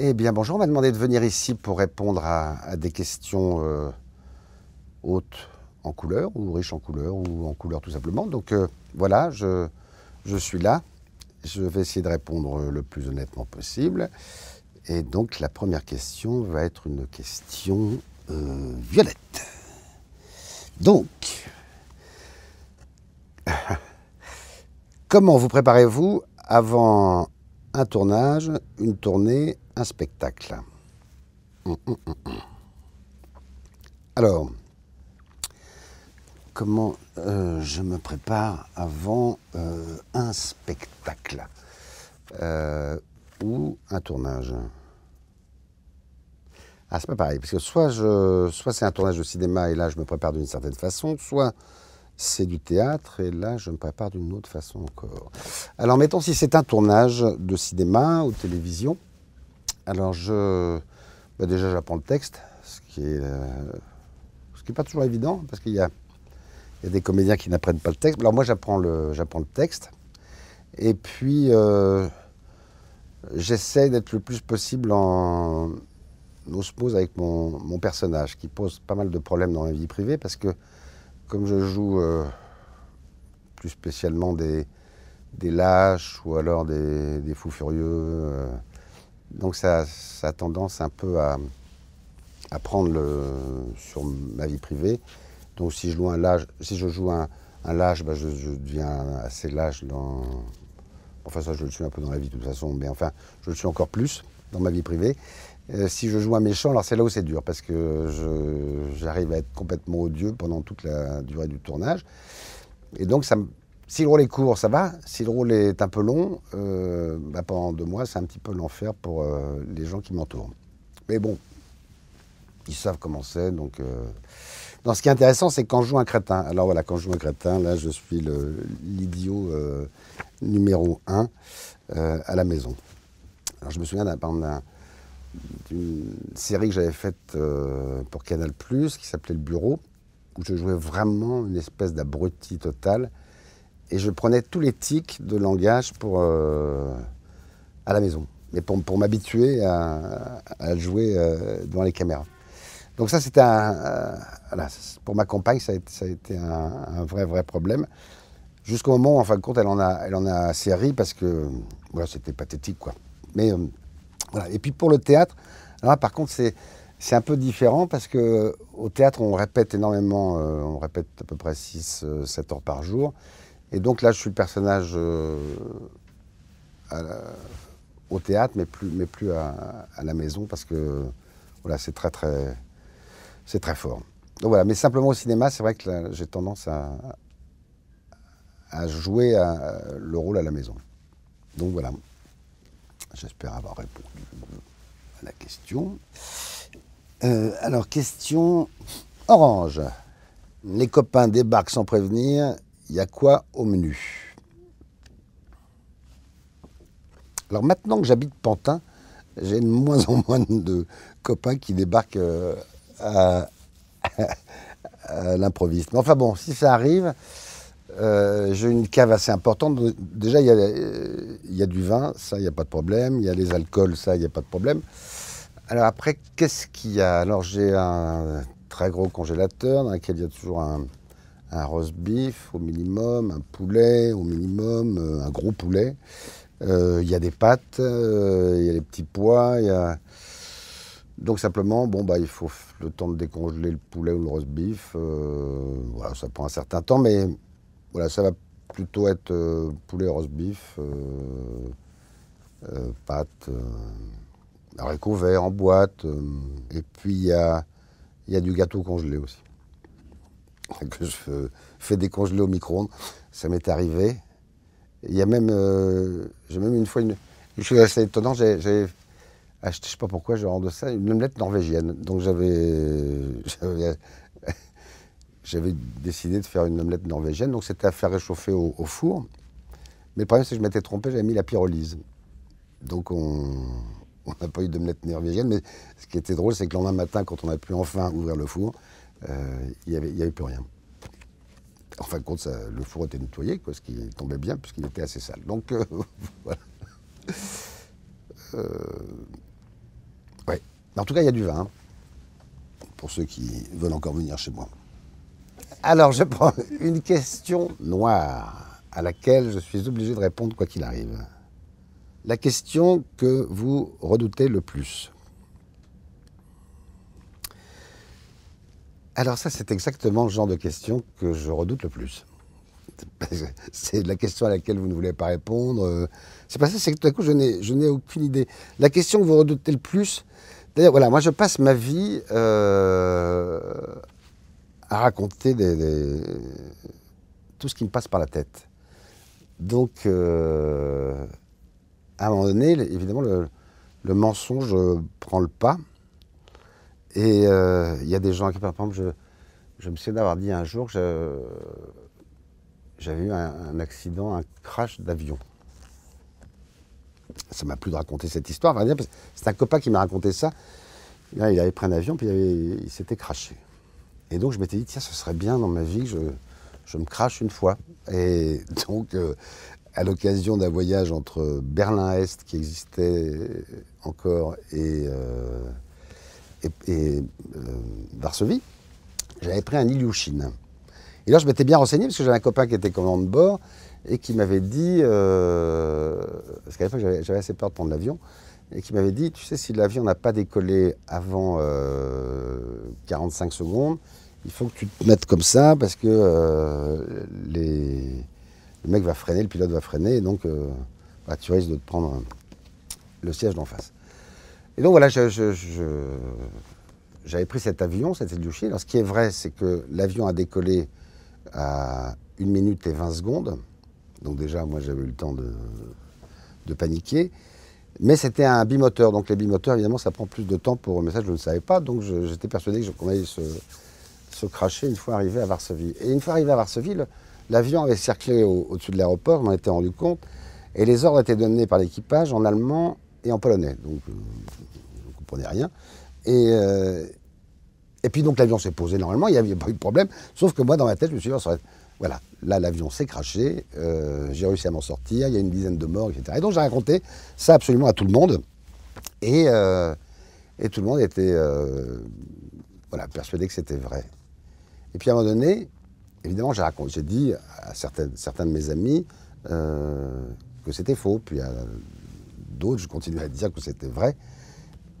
Eh bien, bonjour, on m'a demandé de venir ici pour répondre à des questions hautes en couleur, ou riches ou en couleur tout simplement. Donc voilà, je suis là. Je vais essayer de répondre le plus honnêtement possible. Et donc, la première question va être une question violette. Donc, comment vous préparez-vous avant un tournage, une tournée, un spectacle? Alors, comment je me prépare avant un spectacle ou un tournage? Ah, c'est pas pareil, parce que soit c'est un tournage de cinéma et là je me prépare d'une certaine façon, soit c'est du théâtre et là je me prépare d'une autre façon encore. Alors mettons si c'est un tournage de cinéma ou de télévision, alors déjà j'apprends le texte, ce qui est pas toujours évident, parce qu'il y a des comédiens qui n'apprennent pas le texte. Alors moi j'apprends le texte, et puis j'essaie d'être le plus possible en osmose avec mon personnage, qui pose pas mal de problèmes dans ma vie privée, parce que comme je joue plus spécialement des lâches ou alors des fous furieux, donc ça a tendance un peu à prendre sur ma vie privée. Donc si je joue un lâche, bah, je deviens assez lâche dans... Enfin ça je le suis un peu dans la vie de toute façon, mais enfin je le suis encore plus dans ma vie privée. Si je joue un méchant, alors c'est là où c'est dur, parce que j'arrive à être complètement odieux pendant toute la durée du tournage. Et donc si le rôle est court, ça va. Si le rôle est un peu long, bah, pendant 2 mois, c'est un petit peu l'enfer pour les gens qui m'entourent. Mais bon, ils savent comment c'est, donc... Non, ce qui est intéressant, c'est quand je joue un crétin. Alors voilà, quand je joue un crétin, là, je suis l'idiot numéro 1 à la maison. Alors je me souviens d'une série que j'avais faite pour Canal+, qui s'appelait Le Bureau, où je jouais vraiment une espèce d'abruti total. Et je prenais tous les tics de langage à la maison, mais pour m'habituer à jouer devant les caméras. Donc ça, c'était voilà, pour ma compagne, ça a été un vrai problème. Jusqu'au moment où, en fin de compte, elle en a assez ri, parce que voilà, c'était pathétique, quoi. Mais voilà. Et puis pour le théâtre, alors là, par contre, c'est un peu différent, parce que au théâtre, on répète énormément, on répète à peu près 6-7 heures par jour. Et donc là, je suis le personnage au théâtre, mais plus à la maison, parce que voilà, c'est très fort. Donc voilà, mais simplement au cinéma, c'est vrai que j'ai tendance à jouer le rôle à la maison. Donc voilà, j'espère avoir répondu à la question. Alors, question orange. Les copains débarquent sans prévenir, il y a quoi au menu? Alors maintenant que j'habite Pantin, j'ai de moins en moins de copains qui débarquent à l'improviste. Mais enfin bon, si ça arrive, j'ai une cave assez importante. Déjà, il y a du vin, ça, il n'y a pas de problème. Il y a les alcools, ça, il n'y a pas de problème. Alors après, qu'est-ce qu'il y a? Alors j'ai un très gros congélateur dans lequel il y a toujours un roast beef au minimum, un poulet au minimum, un gros poulet. Il y a des pâtes, il y a les petits pois, il y a... Donc simplement, bon, bah, il faut le temps de décongeler le poulet ou le roast beef. Voilà, ça prend un certain temps, mais voilà, ça va plutôt être poulet, roast beef, pâtes, haricots verts en boîte. Et puis il y a du gâteau congelé aussi, que je fais décongeler au micro-ondes. Ça m'est arrivé. Il y a même, j'ai même une fois, je suis assez étonnant, j'avais acheté, je sais pas pourquoi, je rends de ça, une omelette norvégienne. Donc j'avais décidé de faire une omelette norvégienne, donc c'était à faire réchauffer au four. Mais le problème, c'est que je m'étais trompé, j'avais mis la pyrolyse. Donc on n'a pas eu d'omelette norvégienne, mais ce qui était drôle, c'est que le lendemain matin, quand on a pu enfin ouvrir le four, il y avait plus rien. En fin de compte, le four était nettoyé, quoi, ce qui tombait bien, puisqu'il était assez sale. Donc voilà. En tout cas, il y a du vin, hein, pour ceux qui veulent encore venir chez moi. Alors, je prends une question noire à laquelle je suis obligé de répondre quoi qu'il arrive. La question que vous redoutez le plus. Alors ça, c'est exactement le genre de question que je redoute le plus. C'est la question à laquelle vous ne voulez pas répondre. C'est pas ça, c'est que tout à coup, je n'ai aucune idée. La question que vous redoutez le plus, d'ailleurs, voilà, moi je passe ma vie à raconter tout ce qui me passe par la tête. Donc, à un moment donné, évidemment, le mensonge prend le pas. Et il y a des gens qui, par exemple, je me souviens d'avoir dit un jour que j'avais eu un accident, un crash d'avion. Ça m'a plu de raconter cette histoire. C'est un copain qui m'a raconté ça. Là, il avait pris un avion, puis il s'était crashé. Et donc, je m'étais dit, tiens, ce serait bien dans ma vie que je me crache une fois. Et donc, à l'occasion d'un voyage entre Berlin-Est, qui existait encore, et Varsovie, j'avais pris un Ilyushin. Et là, je m'étais bien renseigné, parce que j'avais un copain qui était commandant de bord, et qui m'avait dit, parce qu'à l'époque, j'avais assez peur de prendre l'avion, et qui m'avait dit, tu sais, si l'avion n'a pas décollé avant 45 secondes, il faut que tu te mettes comme ça, parce que le mec va freiner, le pilote va freiner, et donc bah, tu risques de te prendre le siège d'en face. Et donc voilà, j'avais pris cet avion, c'était Ilyushin. Alors ce qui est vrai, c'est que l'avion a décollé à 1 minute et 20 secondes. Donc déjà, moi, j'avais eu le temps de paniquer. Mais c'était un bimoteur. Donc les bimoteurs, évidemment, ça prend plus de temps pour... Mais ça, je ne le savais pas. Donc j'étais persuadé qu'on allait se crasher une fois arrivé à Varsovie. Et une fois arrivé à Varsovie, l'avion avait circulé au-dessus de l'aéroport, on en était rendu compte. Et les ordres étaient donnés par l'équipage en allemand et en polonais. Donc je ne comprenais rien. Et puis donc l'avion s'est posé normalement, il n'y avait pas eu de problème. Sauf que moi, dans ma tête, je me suis dit, voilà, là l'avion s'est crashé, j'ai réussi à m'en sortir, il y a une dizaine de morts, etc. Et donc j'ai raconté ça absolument à tout le monde. Et tout le monde était voilà, persuadé que c'était vrai. Et puis à un moment donné, évidemment, j'ai dit à certains de mes amis que c'était faux. Puis à d'autres, je continuais à dire que c'était vrai.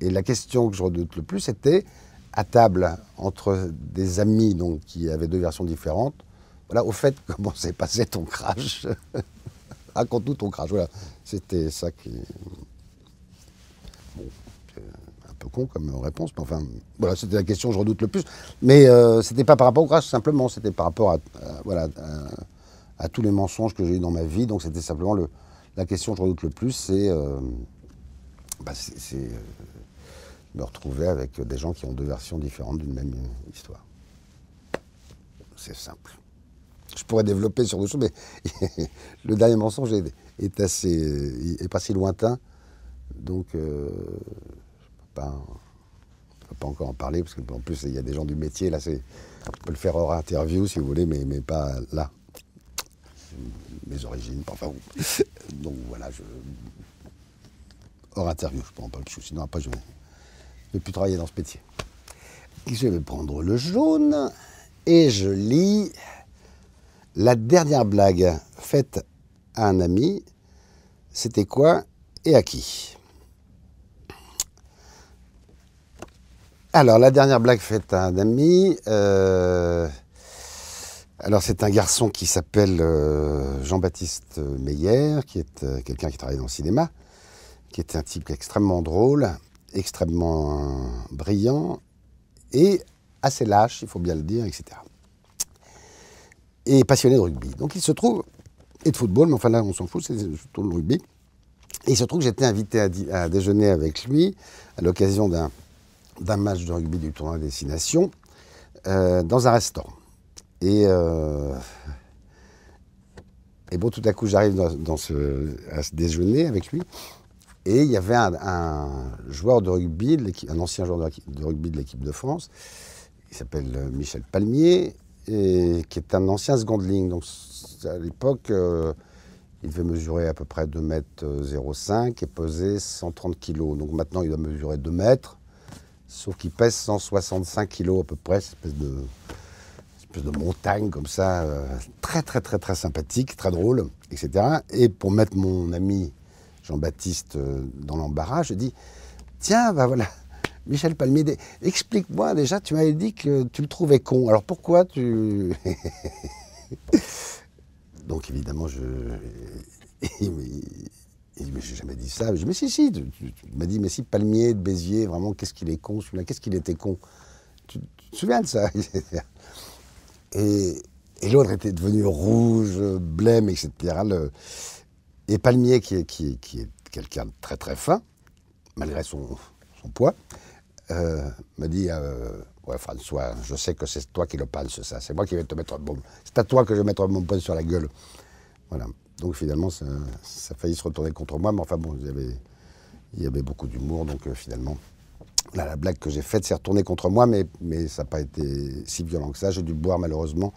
Et la question que je redoute le plus, c'était à table entre des amis donc, qui avaient deux versions différentes. Voilà, au fait, comment s'est passé ton crash? Raconte-nous ton crash. Voilà, c'était ça qui... Bon, c'est un peu con comme réponse, mais enfin, voilà, c'était la question que je redoute le plus. Mais c'était pas par rapport au crash, simplement, c'était par rapport voilà, à tous les mensonges que j'ai eu dans ma vie. Donc c'était simplement la question que je redoute le plus, c'est me retrouver avec des gens qui ont deux versions différentes d'une même histoire. C'est simple. Je pourrais développer sur d'autres choses, mais le dernier mensonge est pas si lointain, donc je ne peux pas encore en parler, parce qu'en plus il y a des gens du métier, là on peut le faire hors interview si vous voulez, mais pas là. Mes origines, enfin donc voilà, hors interview, je peux en parler, sinon après je ne vais plus travailler dans ce métier. Je vais prendre le jaune et je lis la dernière blague faite à un ami. C'était quoi et à qui? Alors, la dernière blague faite à un ami, alors c'est un garçon qui s'appelle Jean-Baptiste Meyer, qui est quelqu'un qui travaille dans le cinéma, qui est un type extrêmement drôle, extrêmement brillant et assez lâche, il faut bien le dire, etc. Et passionné de rugby. Donc il se trouve, et de football, mais enfin là on s'en fout, c'est surtout le rugby. Et il se trouve que j'étais invité à déjeuner avec lui à l'occasion d'un match de rugby du tournoi Destination dans un restaurant. Et bon, tout à coup j'arrive à ce déjeuner avec lui. Et il y avait un joueur de rugby, un ancien joueur de rugby de l'équipe de France, il s'appelle Michel Palmier, et qui est un ancien seconde ligne. Donc à l'époque, il devait mesurer à peu près 2,05 m et peser 130 kg. Donc maintenant, il doit mesurer 2 mètres. sauf qu'il pèse 165 kilos à peu près, espèce de montagne comme ça, très très très très sympathique, très drôle, etc. Et pour mettre mon ami Jean-Baptiste dans l'embarras, je dis, tiens, bah voilà, Michel Palmier, explique-moi déjà, tu m'avais dit que tu le trouvais con, alors pourquoi tu... Donc évidemment, il dit, mais j'ai jamais dit ça. Je dis, mais si, tu m'as dit, mais si, Palmier de Béziers, vraiment, qu'est-ce qu'il est con, celui-là, qu'est-ce qu'il était con. Tu te souviens de ça? Et l'autre était devenu rouge, blême, etc. Et Palmier, qui est quelqu'un de très très fin, malgré son poids, me dit, ouais François, je sais que c'est toi qui le penses ça, c'est moi qui vais te mettre un bon... C'est à toi que je vais mettre mon poing sur la gueule. Voilà. Donc finalement, ça a failli se retourner contre moi, mais enfin bon, il y avait beaucoup d'humour, donc finalement, là, la blague que j'ai faite s'est retournée contre moi, mais ça n'a pas été si violent que ça. J'ai dû boire malheureusement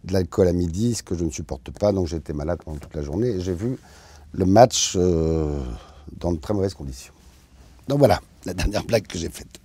de l'alcool à midi, ce que je ne supporte pas, donc j'ai été malade pendant toute la journée, et j'ai vu le match dans de très mauvaises conditions. Donc voilà, la dernière blague que j'ai faite.